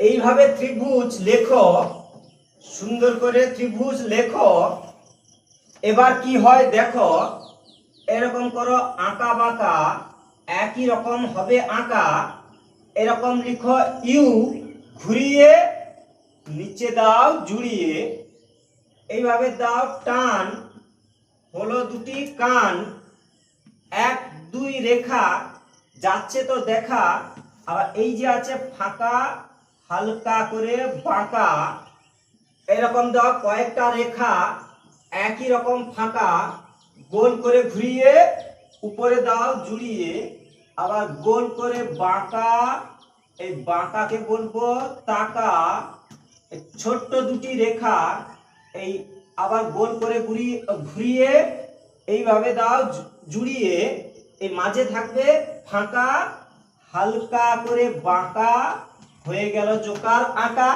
এইভাবে ত্রিভুজ লেখো, সুন্দর করে ত্রিভুজ লেখো। এবার কি হয় দেখো, এরকম করো আঁকা বাঁকা, একই রকম হবে আঁকা। এরকম লিখো ইউ, ঘুরিয়ে নিচে দাও জুড়িয়ে, এইভাবে দাও টান, হলো দুটি কান, এক দুই রেখা যাচ্ছে তো দেখা। আবার এই যে আছে ফাঁকা, হালকা করে বাঁকা, এরকম দাও কয়েকটা রেখা একই রকম ফাঁকা, গোল করে ঘুরিয়ে উপরে দাও জুড়িয়ে, আবার গোল করে বাঁকা, এই বাঁকাকে বলবো তাকা। এই ছোট্ট দুটি রেখা এই আবার গোল করে ঘুরিয়ে এইভাবে দাও জুড়িয়ে, এই মাঝে থাকবে ফাঁকা, হালকা করে বাঁকা, হয়ে গেল জোকার আঁকা।